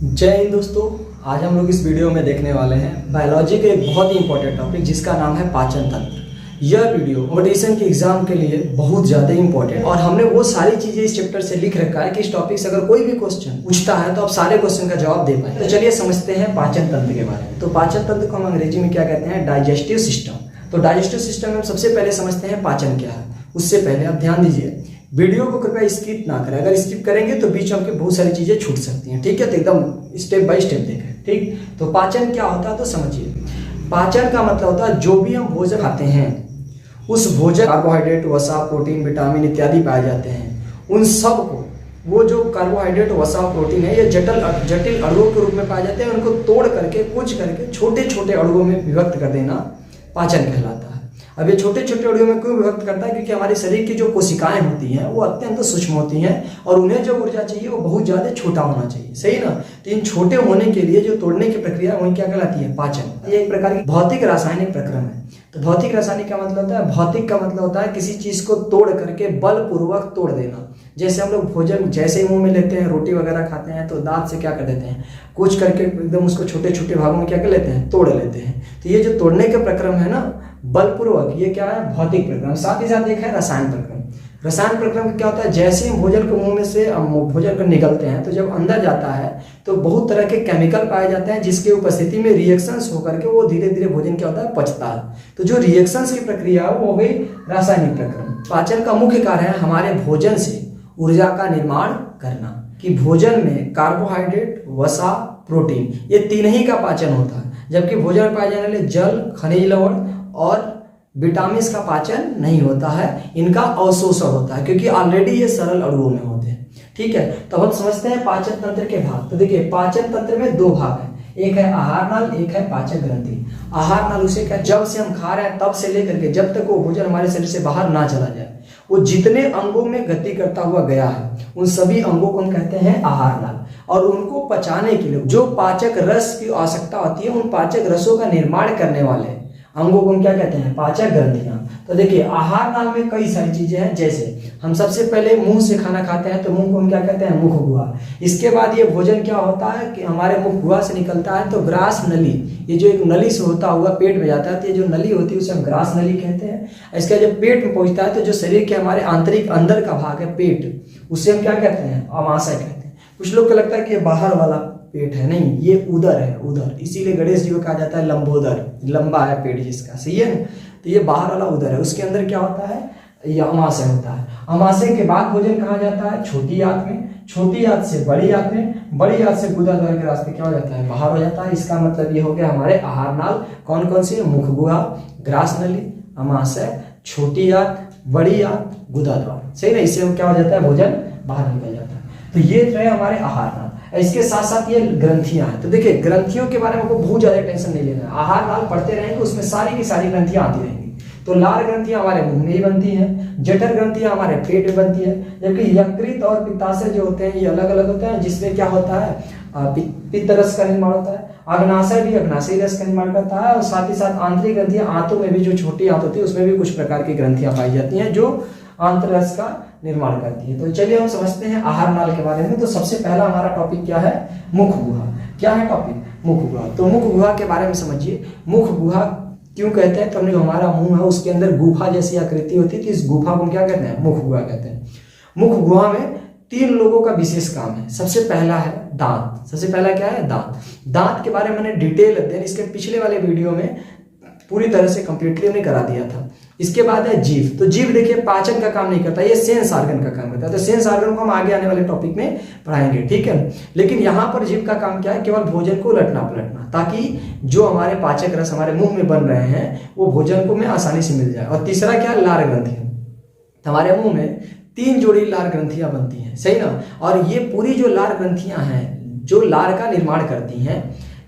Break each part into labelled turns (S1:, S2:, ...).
S1: जय हिंद दोस्तों। आज हम लोग इस वीडियो में देखने वाले हैं बायोलॉजी के एक बहुत ही इंपॉर्टेंट टॉपिक जिसका नाम है पाचन तंत्र। यह वीडियो कॉम्पिटिशन के एग्जाम के लिए बहुत ज़्यादा इंपॉर्टेंट और हमने वो सारी चीज़ें इस चैप्टर से लिख रखा है कि इस टॉपिक से अगर कोई भी क्वेश्चन पूछता है तो आप सारे क्वेश्चन का जवाब दे पाए। तो चलिए समझते हैं पाचन तंत्र के बारे में। तो पाचन तंत्र को हम अंग्रेजी में क्या कहते हैं? Digestive system. तो डाइजेस्टिव सिस्टम में हम सबसे पहले समझते हैं पाचन क्या है। उससे पहले आप ध्यान दीजिए, वीडियो को कृपया स्किप ना करें। अगर स्किप करेंगे तो बीच में आपकी बहुत सारी चीजें छूट सकती हैं, ठीक है? तो एकदम स्टेप बाय स्टेप देखें, ठीक? तो पाचन क्या होता है तो समझिए। पाचन का मतलब होता है जो भी हम भोजन खाते हैं उस भोजन कार्बोहाइड्रेट, वसा, प्रोटीन, विटामिन इत्यादि पाए जाते हैं। उन सब को, वो जो कार्बोहाइड्रेट, वसा, प्रोटीन है, ये जटिल अणुओं के रूप में पाए जाते हैं। उनको तोड़ करके, कुछ करके छोटे छोटे अणुओं में विभक्त कर देना पाचन कहलाता है। अब ये छोटे छोटे अणुओं में क्यों विभक्त करता है? क्योंकि हमारे शरीर की जो कोशिकाएं होती हैं वो अत्यंत सूक्ष्म होती हैं और उन्हें जो ऊर्जा चाहिए वो बहुत ज्यादा छोटा होना चाहिए, सही ना? तो इन छोटे होने के लिए जो तोड़ने की प्रक्रिया वही क्या कहलाती है? पाचन। ये एक प्रकार की भौतिक रासायनिक प्रक्रम है। तो भौतिक रासायनिक का मतलब होता है, भौतिक का मतलब होता है किसी चीज को तोड़ करके बलपूर्वक तोड़ देना। जैसे हम लोग भोजन जैसे ही मुंह में लेते हैं, रोटी वगैरह खाते हैं तो दांत से क्या कर देते हैं? कुछ करके एकदम उसको छोटे छोटे भागों में क्या कर लेते हैं? तोड़ लेते हैं। तो ये जो तोड़ने का प्रक्रम है ना बलपूर्वक, ये क्या है? भौतिक प्रक्रम। साथ ही साथ एक है रसायन प्रक्रम। रसायन प्रक्रम क्या होता है? जैसे ही भोजन को मुंह में से भोजन को निगलते हैं तो जब अंदर जाता है तो बहुत तरह के केमिकल पाए जाते हैं जिसके उपस्थिति में रिएक्शंस होकर के वो धीरे धीरे भोजन क्या होता है? पचता है। तो जो रिएक्शंस की प्रक्रिया है वो हो गई रासायनिक प्रक्रम। पाचन का मुख्य कार्य है हमारे भोजन से ऊर्जा का निर्माण करना। कि भोजन में कार्बोहाइड्रेट, वसा, प्रोटीन, ये तीन ही का पाचन होता है। जबकि भोजन में पाए जाने वाले जल, खनिज लवण और विटामिन का पाचन नहीं होता है, इनका अवशोषण होता है क्योंकि ऑलरेडी ये सरल अणुओं में होते हैं, ठीक है? तो हम समझते हैं पाचन तंत्र के भाग। तो देखिए पाचन तंत्र में दो भाग हैं, एक है आहार नाल, एक है पाचन ग्रंथि। आहार नाल उसे क्या, जब से हम खा रहे हैं तब से लेकर के जब तक वो भोजन हमारे शरीर से बाहर ना चला जाए, वो जितने अंगों में गति करता हुआ गया है उन सभी अंगों को हम कहते हैं आहार नाल। और उनको पचाने के लिए जो पाचक रस की आवश्यकता होती है, उन पाचक रसों का निर्माण करने वाले अंगों को हम क्या कहते हैं? पाचक ग्रंथियां। तो देखिए आहार नाल में कई सारी चीजें हैं। जैसे हम सबसे पहले मुंह से खाना खाते हैं तो मुंह को हम क्या कहते हैं? मुख गुहा। इसके बाद ये भोजन क्या होता है कि हमारे मुख गुहा से निकलता है तो ग्रास नली, ये जो एक नली से होता हुआ पेट में जाता है, तो ये जो नली होती है उसे हम ग्रास नली कहते हैं। इसका जब पेट में पहुंचता है तो जो शरीर के हमारे आंतरिक अंदर का भाग है पेट, उसे हम क्या कहते हैं? अमाशय कहते हैं। कुछ लोग को लगता है कि ये बाहर वाला पेट है, नहीं, ये उदर है, उदर। इसीलिए गणेश जी को कहा जाता है लंबोदर, लंबा है पेट जिसका, सही है? तो ये बाहर वाला उदर है, उसके अंदर क्या होता है? ये अमाशय होता है। अमाशय के बाद भोजन कहा जाता है छोटी आंत में, छोटी आंत से बड़ी आंत में, बड़ी आंत से गुदा द्वार के रास्ते क्या हो जाता है? बाहर हो जाता है। इसका मतलब ये हो गया हमारे आहार नाल कौन कौन सी? मुख गुहा, ग्रास नली, अमाशय, छोटी आंत, बड़ी आंत, गुदा द्वार, सही ना? इससे क्या हो जाता है? भोजन बाहर निकल जाता है। तो ये रहे हमारे आहार नाल। इसके साथ साथ ये ग्रंथियां हैं। तो देखिए ग्रंथियों के बारे में आपको बहुत ज्यादा टेंशन नहीं लेना है। आहार नाल पढ़ते रहेंगे उसमें सारी की सारी ग्रंथियां आती रहेंगी। तो लार ग्रंथियां हमारे मुंह में ही बनती हैं, जठर ग्रंथियां हमारे पेट में बनती है, जबकि यकृत और पित्ताशय जो होते हैं ये अलग अलग होते हैं, जिसमें क्या होता है? पित्त रस का निर्माण होता है। अग्नाशय भी अग्नाशयी रस का निर्माण करता है। और साथ ही साथ आंतरिक ग्रंथियां, आंतों में भी जो छोटी आंत होती है उसमें भी कुछ प्रकार की ग्रंथियां पाई जाती हैं जो आंतररस का निर्माण करती है। तो चलिए हम समझते हैं आहार नाल के बारे में। तो सबसे पहला हमारा टॉपिक क्या है? मुख गुहा। क्या है टॉपिक? मुख गुहा। तो मुख गुहा के बारे में समझिए। मुख गुहा क्यों कहते हैं? तो हमने जो हमारा मुंह है उसके अंदर गुफा जैसी आकृति होती है, तो इस गुफा को क्या कहते हैं? मुख गुहा कहते हैं। मुख गुहा में तीन लोगों का विशेष काम है। सबसे पहला है दांत। सबसे पहला क्या है? दांत। दांत के बारे में मैंने डिटेल अध्ययन इसके पिछले वाले वीडियो में पूरी तरह से कंप्लीटली हमने करा दिया था। इसके बाद है जीभ। तो जीभ देखिए पाचन का काम नहीं करता, ये सेंस ऑर्गन का काम करता है। तो सेंस ऑर्गन को हम आगे आने वाले टॉपिक में पढ़ाएंगे, ठीक है? लेकिन यहाँ पर जीभ का काम क्या है? केवल भोजन को उलटना पलटना, ताकि जो हमारे पाचक रस हमारे मुंह में बन रहे हैं वो भोजन को में आसानी से मिल जाए। और तीसरा क्या है? लार ग्रंथियां। हमारे मुंह में 3 जोड़ी लार ग्रंथियां बनती हैं, सही ना? और ये पूरी जो लार ग्रंथियां हैं जो लार का निर्माण करती हैं,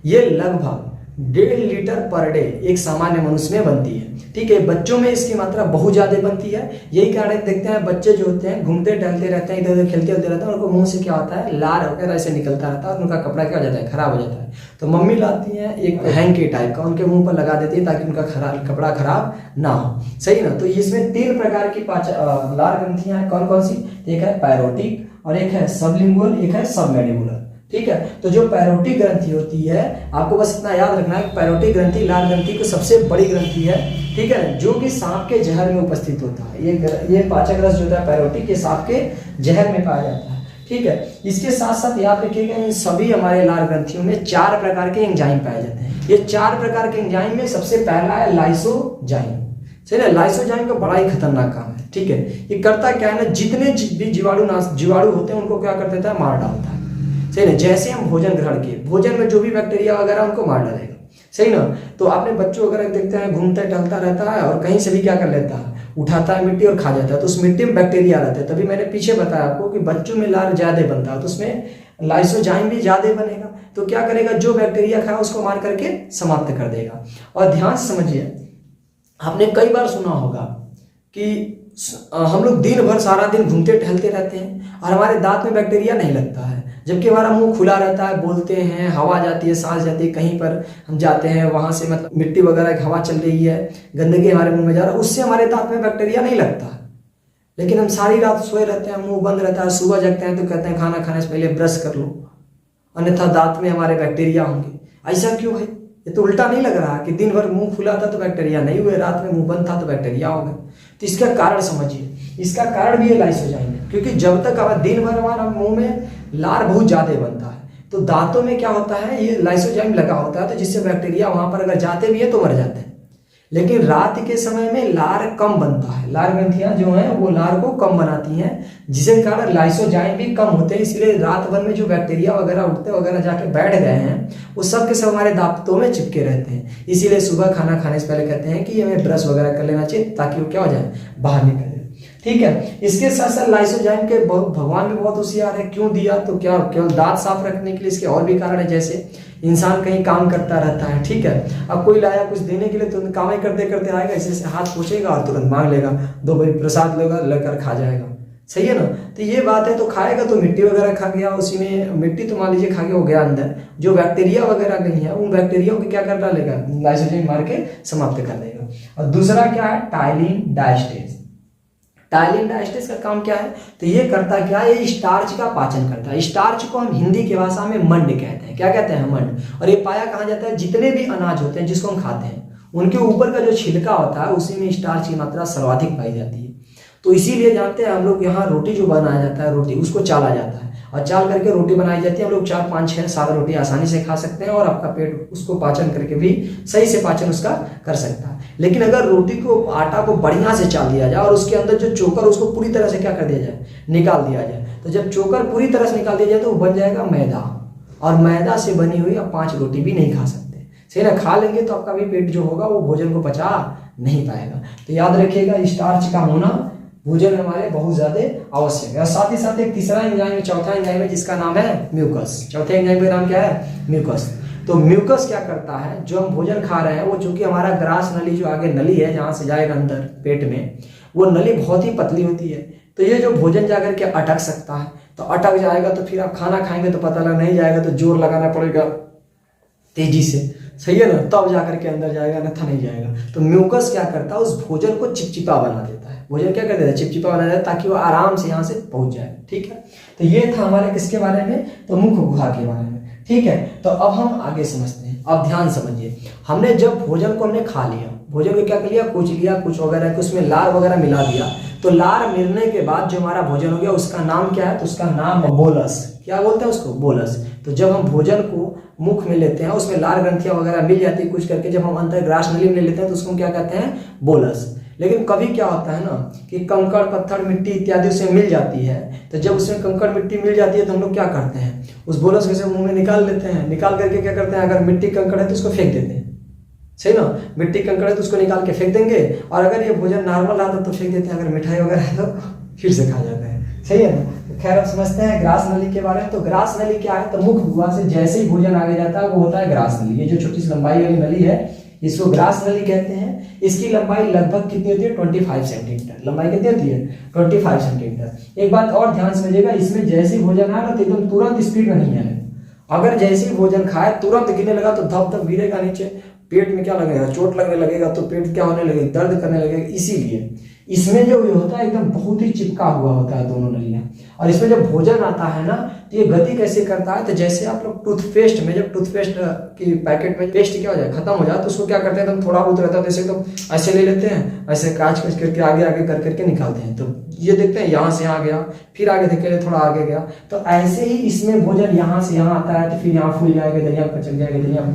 S1: ये लगभग 1.5 लीटर पर डे एक सामान्य मनुष्य में बनती है, ठीक है? बच्चों में इसकी मात्रा बहुत ज्यादा बनती है। यही कारण देखते हैं बच्चे जो होते हैं घूमते टहलते रहते हैं, इधर उधर खेलते होते रहते हैं, उनको मुंह से क्या होता है? लार वगैरह ऐसे निकलता रहता है और उनका कपड़ा क्या हो जाता है? खराब हो जाता है। तो मम्मी लाती हैं एक हैंकी टाइप का, उनके मुंह पर लगा देती है ताकि उनका कपड़ा खराब ना हो, सही ना? तो इसमें 3 प्रकार की लार ग्रंथियां हैं। कौन कौन सी? एक है पैरोटिक और एक है सबलिंगुअल, एक है सबमैंडिबुलर। ठीक है। तो जो पैरोटिक ग्रंथि होती है, आपको बस इतना याद रखना है, पैरोटिक ग्रंथि लार ग्रंथि की सबसे बड़ी ग्रंथि है, ठीक है, जो कि सांप के जहर में उपस्थित होता है। ये पाचक रस जो होता है पैरोटिक, ये सांप के जहर में पाया जाता है, ठीक है। इसके साथ साथ याद रखिएगा, इन सभी हमारे लार ग्रंथियों में 4 प्रकार के एंजाइम पाए जाते हैं। ये 4 प्रकार के एंजाइम में सबसे पहला है लाइसोजाइम। सही ना, लाइसोजाइम का बड़ा ही खतरनाक काम है, ठीक है। ये करता क्या है ना, जितने भी जीवाणु होते हैं उनको क्या कर देता है, मार डालता है। सही ना, जैसे हम भोजन ग्रहण किए, भोजन में जो भी बैक्टीरिया वगैरह उनको मार डालेगा। सही ना। तो आपने बच्चों वगैरह देखते हैं, घूमता टहलता रहता है और कहीं से भी क्या कर लेता है, उठाता है मिट्टी और खा जाता है, तो उस मिट्टी में बैक्टीरिया रहते हैं। तभी मैंने पीछे बताया आपको कि बच्चों में लार ज्यादा बनता है, तो उसमें लाइसोजाइम भी ज्यादा बनेगा। तो क्या करेगा, जो बैक्टीरिया खाया उसको मार करके समाप्त कर देगा। और ध्यान से समझिए, आपने कई बार सुना होगा कि हम लोग दिन भर सारा दिन घूमते टहलते रहते हैं और हमारे दांत में बैक्टीरिया नहीं लगता है, जबकि हमारा मुंह खुला रहता है, बोलते हैं, हवा जाती है, सांस जाती है, कहीं पर हम जाते हैं, वहां से मतलब मिट्टी वगैरह की हवा चल रही है, गंदगी हमारे मुंह में जा रहा है, उससे हमारे दांत में बैक्टीरिया नहीं लगता। लेकिन हम सारी रात सोए रहते हैं, मुंह बंद रहता है, सुबह जगते हैं तो कहते हैं खाना खाने से पहले ब्रश कर लो, अन्यथा दांत में हमारे बैक्टीरिया होंगे। ऐसा क्यों है? ये तो उल्टा नहीं लग रहा कि दिन भर मुंह खुला था तो बैक्टीरिया नहीं हुए, रात में मुंह बंद था तो बैक्टीरिया हो गए। तो इसका कारण समझिए, इसका कारण भी ये लाइसोजाइम है, क्योंकि जब तक हमारा दिन भर हमारा मुंह में लार बहुत ज्यादा बनता है, तो दांतों में क्या होता है, ये लाइसोजाइम लगा होता है, तो जिससे बैक्टीरिया वहां पर अगर जाते भी है तो मर जाते हैं। लेकिन रात के समय में लार कम बनता है, लार ग्रंथियां जो हैं वो लार को कम बनाती हैं, जिसके कारण लाइसोजाइम भी कम होते हैं। इसलिए रात भर में जो बैक्टीरिया वगैरह उठते वगैरह जाके बैठ गए हैं, वो सब के सब हमारे दांतों में चिपके रहते हैं। इसीलिए सुबह खाना खाने से पहले कहते हैं कि हमें ब्रश वगैरह कर लेना चाहिए, ताकि वो क्या हो जाए, बाहर निकल जाए, ठीक है। इसके साथ साथ लाइसोजाइम के भगवान भी बहुत होशियार है। क्यों दिया, तो क्या केवल दांत साफ रखने के लिए, इसके और भी कारण है। जैसे इंसान कहीं काम करता रहता है, ठीक है, अब कोई लाया कुछ देने के लिए, तो काम ही करते करते आएगा, ऐसे हाथ पोछेगा और तुरंत मांग लेगा, 2 बारी प्रसाद लेगा, लेकर खा जाएगा। सही है ना। तो ये बात है, तो खाएगा तो मिट्टी वगैरह खा गया, उसी में मिट्टी तो मान लीजिए खा के हो गया, अंदर जो बैक्टीरिया वगैरह गई है उन बैक्टीरिया को क्या कर डालेगा, लाइसोजाइम मार के समाप्त कर देगा। और दूसरा क्या है, टाइलिन डायस्टेज। टाइलिन डायस्टेज का काम क्या है, तो ये करता क्या है, ये स्टार्च का पाचन करता है। स्टार्च को हम हिंदी की भाषा में मंड कहते हैं। क्या कहते हैं, मंड। और ये पाया कहाँ जाता है, जितने भी अनाज होते हैं जिसको हम खाते हैं, उनके ऊपर का जो छिलका होता है उसी में स्टार्च की मात्रा सर्वाधिक पाई जाती है। तो इसीलिए जानते हैं हम लोग, यहाँ रोटी जो बनाया जाता है, रोटी उसको चाला जाता है और चाल करके रोटी बनाई जाती है। हम लोग 4, 5, 6, 7 रोटी आसानी से खा सकते हैं और आपका पेट उसको पाचन करके भी सही से पाचन उसका कर सकता है। लेकिन अगर रोटी को, आटा को बढ़िया से चाल दिया जाए और उसके अंदर जो चोकर उसको पूरी तरह से क्या कर दिया जाए, निकाल दिया जाए, तो जब चोकर पूरी तरह से निकाल दिया जाए तो वो बन जाएगा मैदा, और मैदा से बनी हुई आप 5 रोटी भी नहीं खा सकते। सही ना, खा लेंगे तो आपका भी पेट जो होगा वो भोजन को पचा नहीं पाएगा। तो याद रखिएगा, स्टार्च का होना भोजन हमारे बहुत ज्यादा आवश्यक है। और साथ ही साथ एक तीसरा एंजाइम, चौथा एंजाइम है, जिसका नाम है म्यूकस। चौथे एंजाइम का नाम क्या है, म्यूकस। तो म्यूकस क्या करता है, जो हम भोजन खा रहे हैं वो, चूंकि हमारा ग्रास नली जो आगे नली है जहां से जाएगा अंदर पेट में, वो नली बहुत ही पतली होती है। तो ये जो भोजन जाकर के अटक सकता है, तो अटक जाएगा तो फिर आप खाना खाएंगे तो पता लग नहीं जाएगा, तो जोर लगाना पड़ेगा तेजी से। सही है ना, तब जाकर के अंदर जाएगा, अन्यथा नहीं जाएगा। तो म्यूकस क्या करता है, उस भोजन को चिपचिपा बना देता है। भोजन क्या कर देता है, चिपचिपा बना देता है, ताकि वो आराम से यहाँ से पहुंच जाए। ठीक है, तो ये था हमारे किसके बारे में, तो मुख गुहा के बारे में। ठीक है, तो अब हम आगे समझते हैं। अब ध्यान समझिए, हमने जब भोजन को हमने खा लिया, भोजन को क्या कर लिया, कुछ लिया, कुछ वगैरह, उसमें लार वगैरह मिला दिया, तो लार मिलने के बाद जो हमारा भोजन हो गया उसका नाम क्या है, तो उसका नाम है बोलस। क्या बोलते हैं उसको, बोलस। तो जब हम भोजन को मुख में लेते हैं, उसमें लार ग्रंथियां वगैरह मिल जाती है कुछ करके, जब हम अंतर ग्रास नली में लेते हैं तो उसको क्या कहते हैं, बोलस। लेकिन कभी क्या होता है ना कि कंकड़ पत्थर मिट्टी इत्यादि उसमें मिल जाती है, तो जब उसमें कंकड़ मिट्टी मिल जाती है तो हम लोग क्या करते हैं, उस बोलस को से मुंह में निकाल लेते हैं। निकाल करके क्या करते हैं, अगर मिट्टी कंकड़ है तो उसको फेंक देते हैं। सही ना, मिट्टी कंकड़ है तो उसको निकाल के फेंक देंगे, और अगर ये भोजन नॉर्मल आता तो फेंक देते हैं, अगर मिठाई वगैरह है तो फिर से खा जाते हैं। सही है ना। तो खैर अब समझते हैं ग्रास नली के बारे में। तो ग्रास नली क्या है, तो मुख गुहा से जैसे ही भोजन आगे जाता है वो होता है ग्रास नली। ये जो छोटी सी लंबाई वाली नली है इसको ग्रास नली कहते हैं। इसकी लंबाई लगभग कितनी होती है, 25 सेंटीमीटर। लंबाई कितनी होती है, 25 सेंटीमीटर। एक बात और ध्यान समझिएगा, इसमें जैसे ही भोजन आया ना तो एकदम तुरंत स्पीड में नहीं है। अगर जैसे ही भोजन खाए तुरंत गिरने लगा तो धप धप गिरेगा नीचे, पेट में क्या लगेगा, चोट लगने लगेगा, तो पेट क्या होने लगेगा, दर्द करने लगेगा। इसीलिए इसमें जो ये होता है एकदम बहुत ही चिपका हुआ होता है दोनों नलियां। और इसमें जब भोजन आता है ना तो ये गति कैसे करता है, तो जैसे आप लोग टूथपेस्ट में, जब टूथपेस्ट की पैकेट में पेस्ट क्या हो जाए, खत्म हो जाए, तो उसको क्या करते हैं, तो थोड़ा बहुत रहता है, जैसे तो ऐसे ले लेते हैं, ऐसे काच करके आगे आगे कर करके निकालते हैं। तो ये देखते हैं यहाँ से यहाँ गया, फिर आगे देखे थोड़ा आगे गया, तो ऐसे ही इसमें भोजन यहाँ से यहाँ आता है, तो फिर यहाँ फूल जाएगा, दरिया पचक जाएगा, दरिया,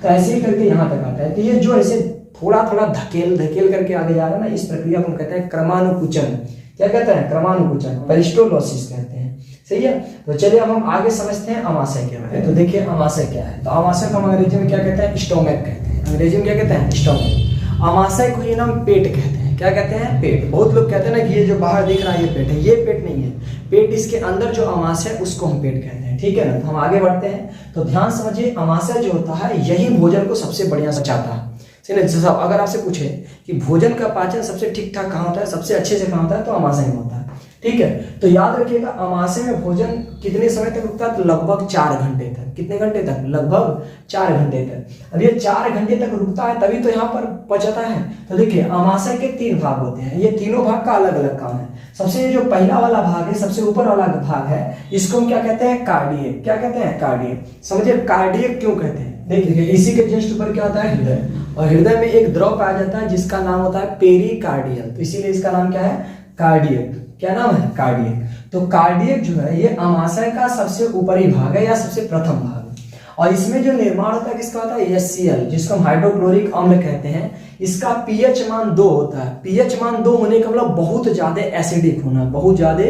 S1: तो ऐसे ही करके यहाँ तक आता है। तो ये जो ऐसे थोड़ा थोड़ा धकेल करके आगे जा रहा है ना, इस प्रक्रिया को हम कहते हैं क्रमानुकुचन। क्या कहते हैं? क्रमानुकुचन, पेरिस्टोलोसिस कहते हैं। सही है। तो चलिए अब हम आगे समझते हैं अमाशय के बारे में। तो देखिए अमाशय क्या है, तो अमाशय को हम अंग्रेजी में क्या कहते हैं? स्टोमक कहते हैं। अंग्रेजी में क्या कहते हैं? स्टोमक। अमाशय को ये नाम पेट कहते हैं। क्या कहते हैं? पेट। बहुत लोग कहते हैं ना कि ये जो बाहर दिख रहा है ये पेट है, ये पेट नहीं है। पेट, इसके अंदर जो अमाशय है उसको हम पेट कहते हैं। ठीक है ना। तो हम आगे बढ़ते हैं। तो ध्यान समझिए, अमाशय जो होता है यही भोजन को सबसे बढ़िया पचाता है। अगर आपसे पूछे कि भोजन का पाचन सबसे ठीक ठाक कहाँ होता है, सबसे अच्छे से कहाँ होता है, तो अमाशय में होता है। ठीक है। तो याद रखिएगा, अमाशय में भोजन कितने समय तक रुकता है? तो लगभग 4 घंटे तक। कितने घंटे तक? लगभग 4 घंटे तक। अब ये 4 घंटे तक रुकता है तभी तो यहाँ पर पचता है। तो देखिए अमाशय के 3 भाग होते हैं, ये तीनों भाग का अलग अलग काम है। सबसे जो पहला वाला भाग है, सबसे ऊपर वाला भाग है, इसको हम क्या कहते हैं? कार्डियक। क्या कहते हैं? कार्डियक। समझिए कार्डियक क्यों कहते हैं। देखिए इसी के जस्ट ऊपर क्या होता है? हृदय। और हृदय में एक द्रव पाया जाता है जिसका नाम होता है पेरिकार्डियल। तो इसीलिए इसका नाम क्या है? कार्डियक। क्या नाम है? कार्डियक। तो कार्डियक जो है ये अमाशय का सबसे ऊपरी भाग है या सबसे प्रथम भाग है। और इसमें जो निर्माण होता है किसका होता है? HCl, जिसको हम हाइड्रोक्लोरिक अम्ल कहते हैं। इसका pH मान 2 होता है। pH मान 2 होने का मतलब बहुत ज्यादा एसिडिक होना, बहुत ज्यादा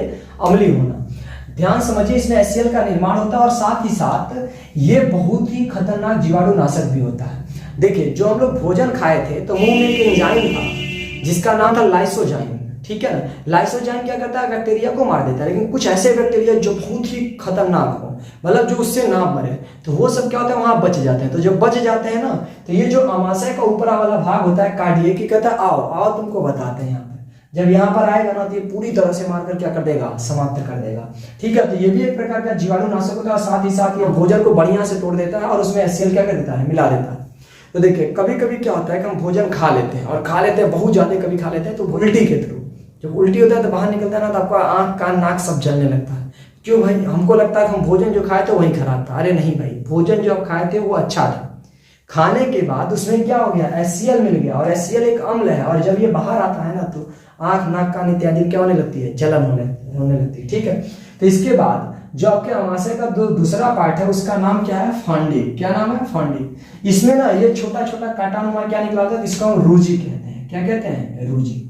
S1: अम्लीय होना। ध्यान समझिए, इसमें HCl का निर्माण होता है और साथ ही साथ ये बहुत ही खतरनाक जीवाणुनाशक भी होता है। देखिए जो हम लोग भोजन खाए थे तो मुंह में एक एंजाइम था जिसका नाम था लाइसोजाइम। ठीक है ना। लाइसोजाइम क्या करता है? बैक्टीरिया को मार देता है। लेकिन कुछ ऐसे बैक्टीरिया जो बहुत ही खतरनाक हो, मतलब जो उससे ना मरे, तो वो सब क्या होता है? वहां बच जाते हैं। तो जब बच जाते हैं ना, तो ये जो अमाशय का ऊपरा वाला भाग होता है कार्डियक, की कहता है आओ आओ तुमको बताते हैं। यहाँ पर जब यहाँ पर आएगा ना तो ये पूरी तरह से मारकर क्या कर देगा? समाप्त कर देगा। ठीक है। तो ये भी एक प्रकार का जीवाणुनाशक होता है। साथ ही साथ ये भोजन को बढ़िया से तोड़ देता है और उसमें HCl क्या कर देता है? मिला देता है। तो देखिए कभी कभी क्या होता है कि हम भोजन खा लेते हैं और खा लेते हैं बहुत ज्यादा, कभी खा लेते हैं तो उल्टी के थ्रू। जब उल्टी होता है तो बाहर निकलता है ना, तो आपका आंख कान नाक सब जलने लगता है। क्यों भाई? हमको लगता है कि हम भोजन जो खाए थे वही खराब था। अरे नहीं भाई, भोजन जो आप खाए थे वो अच्छा था। खाने के बाद उसमें क्या हो गया? HCl मिल गया, और HCl एक अम्ल है, और जब ये बाहर आता है ना तो आंख नाक कान इत्यादि क्या होने लगती है? जलन होने लगती है। ठीक है। तो इसके बाद जो आपके अमाशय का दूसरा पार्ट है उसका नाम क्या है? फंडिक। क्या नाम है? फंडिक। इसमें ना ये छोटा छोटा कांटानुमा क्या निकला होता है? इसको हम रूजी कहते हैं। क्या कहते हैं? रूजी।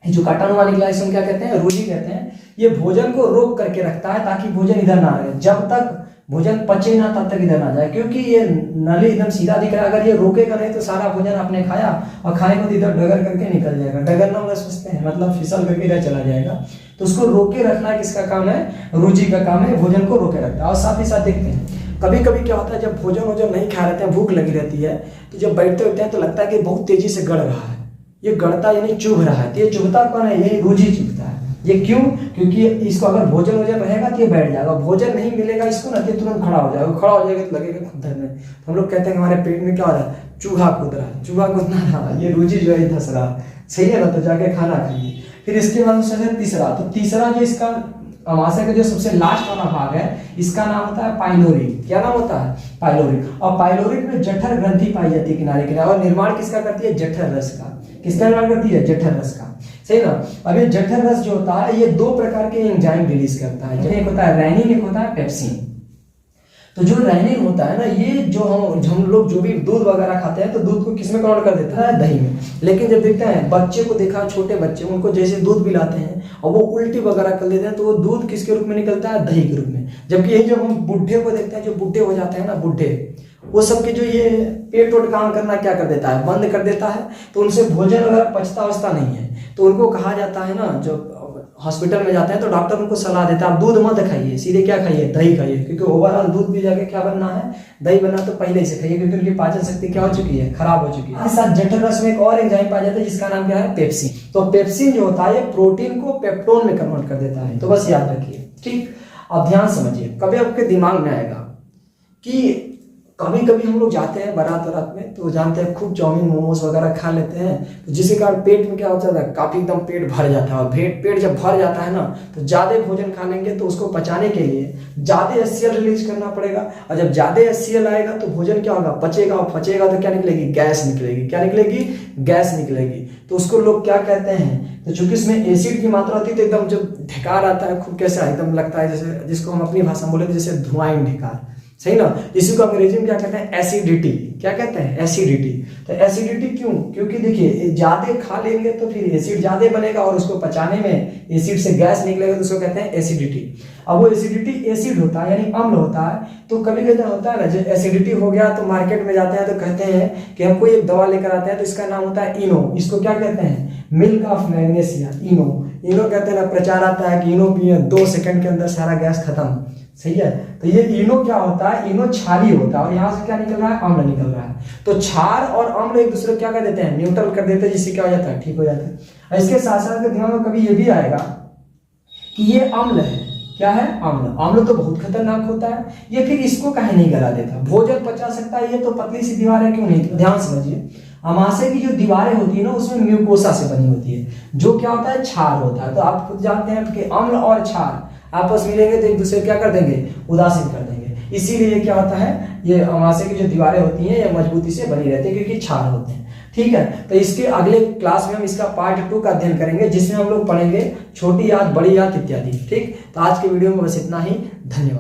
S1: जो कांटानुमा निकला है इसको क्या कहते हैं? रूजी कहते हैं। ये भोजन को रोक करके रखता है ताकि भोजन इधर ना रहे, जब तक भोजन पचे ना तब तक इधर ना जाए, क्योंकि ये नली एकदम सीधा दिख रहा है। अगर ये रोकेगा नहीं तो सारा भोजन आपने खाया और खाने को इधर डगर करके निकल जाएगा। डगर ना सोचते हैं, मतलब फिसल करके इधर चला जाएगा। तो उसको रोके रखना किसका काम है? रूजी का काम है, भोजन को रोके रखता है। और साथ ही साथ देखते हैं कभी कभी क्या होता है, जब भोजन नहीं खा रहते हैं, भूख लगी रहती है, तो जब बैठते होते हैं तो लगता है कि बहुत तेजी से गड़ रहा है। ये गड़ता यानी चुभ रहा है। तो ये चुभता कौन है? यही रूजी चुभता है। ये क्यों? क्योंकि इसको अगर भोजन रहेगा तो ये बैठ जाएगा, भोजन नहीं मिलेगा इसको ना, तो तुरंत खड़ा हो जाएगा। खड़ा हो जाएगा तो लगेगा खुद धरने। तो हम लोग कहते हैं हमारे पेट में क्या हो रहा है? चूहा कूद रहा है। चूहा कूदना रहा, ये रूजी जो है धस रहा। सही है ना। तो जाके खाना खाइए। फिर इसके बाद तीसरा, तो तीसरा जो इसका अमाशय का जो सबसे लास्ट वाला भाग है इसका नाम होता है पाइलोरिक। क्या नाम होता है? पाइलोरिक। और पाइलोरिक में जठर ग्रंथि पाई जाती है किनारे किनारे, और निर्माण किसका करती है? जठर रस का। किसका निर्माण करती है? जठर रस का। सही ना। अब ये जठर रस जो होता है ये 2 प्रकार के एंजाइम रिलीज करता है। एक होता है रेनिन, एक होता है पेप्सिन। तो जो रेनिन होता है ना, ये जो हम लोग जो भी दूध वगैरह खाते हैं तो दूध को किसमें कन्वर्ट कर देता है? दही में। लेकिन जब देखते हैं बच्चे को, देखा छोटे बच्चे, उनको जैसे दूध पिलाते हैं और वो उल्टी वगैरह कर देते हैं तो वो दूध किसके रूप में निकलता है? दही के रूप में। जबकि यही जब हम बुढ़े को देखते हैं, जो बुढ़े हो जाते हैं ना, बुढ़े, वो सबके जो ये पेट वोट काम करना क्या कर देता है? बंद कर देता है। तो उनसे भोजन वगैरह पचता नहीं है, तो उनको कहा जाता है ना, जो हॉस्पिटल में जाते हैं तो डॉक्टर उनको सलाह देता है आप दूध मत खाइए, सीधे क्या खाइए? दही खाइए। क्योंकि ओवरऑल दूध भी जाके क्या बनना है? दही बनना। तो पहले से खाइए, क्योंकि उनकी पाचन शक्ति क्या हो चुकी है? खराब हो चुकी है। इस साथ जठर रस में एक और एंजाइम पाया जाता है जिसका नाम क्या है? पेप्सिन। तो पेप्सिन जो होता है प्रोटीन को पेप्टोन में कन्वर्ट कर देता है। तो बस याद रखिए। ठीक। अब ध्यान समझिए, कभी आपके दिमाग में आएगा कि कभी कभी हम लोग जाते हैं बारात वारात में, तो जानते हैं खूब चाउमीन मोमोज वगैरह खा लेते हैं, तो जिसके कारण पेट में क्या होता है, काफी एकदम पेट भर जाता है। और पेट जब भर जाता है ना, तो ज्यादा भोजन खा लेंगे तो उसको पचाने के लिए ज्यादा HCl रिलीज करना पड़ेगा, और जब ज्यादा HCl आएगा तो भोजन क्या होगा, पचेगा, और पचेगा तो क्या निकलेगी, गैस निकलेगी। क्या निकलेगी, गैस निकलेगी। तो उसको लोग क्या कहते हैं, तो चूंकि इसमें एसिड की मात्रा होती है तो एकदम जब ढकार आता है खूब, कैसा एकदम लगता है जैसे, जिसको हम अपनी भाषा में बोले जैसे धुआं ढकार, सही ना। इसी को अंग्रेजी में क्या कहते हैं, एसिडिटी। क्या कहते हैं, एसिडिटी। तो एसिडिटी क्यों, क्योंकि देखिए ज्यादा खा लेंगे तो फिर एसिड ज्यादा बनेगा, और उसको पचाने में एसिड से गैस निकलेगा, तो उसको कहते हैं एसिडिटी। अब वो एसिडिटी एसिड होता है यानी अम्ल होता है। तो कभी कभी होता है ना, जब एसिडिटी हो गया तो मार्केट में जाते हैं तो कहते हैं कि हमको एक दवा लेकर आते हैं, तो इसका नाम होता है इनो। इसको क्या कहते हैं, मिल्क ऑफ मैग्नेशिया, इनो कहते हैं ना। प्रचार आता है कि इनो पिए 2 सेकंड के अंदर सारा गैस खत्म, सही है। तो ये इनो क्या होता है, इनो क्षारीय होता है, और यहाँ से क्या निकल रहा है, अम्ल निकल रहा है। तो क्षार और अम्ल एक दूसरे को क्या कर देते हैं, न्यूट्रल कर देते हैं, जिससे क्या हो जाता है, ठीक हो जाता है। इसके साथ साथ ध्यान में कभी ये भी आएगा कि ये अम्ल है, क्या है, अम्ल तो बहुत खतरनाक होता है। ये फिर इसको काहे नहीं गला देता, भोजन पचा सकता है, ये तो पतली सी दीवार है, क्यों नहीं। ध्यान समझिए, अमाशय की जो दीवारें होती है ना, उसमें म्यूकोसा से बनी होती है, जो क्या होता है, क्षार होता है। तो आप खुद जानते हैं कि अम्ल और क्षार आपस मिलेंगे तो एक दूसरे क्या कर देंगे, उदासीन कर देंगे। इसीलिए क्या होता है, ये अमाशय की जो दीवारें होती हैं ये मजबूती से बनी रहती है, क्योंकि क्षार होते हैं। ठीक है, तो इसके अगले क्लास में हम इसका पार्ट 2 का अध्ययन करेंगे, जिसमें हम लोग पढ़ेंगे छोटी आंत, बड़ी आंत इत्यादि। ठीक, तो आज के वीडियो में बस इतना ही। धन्यवाद।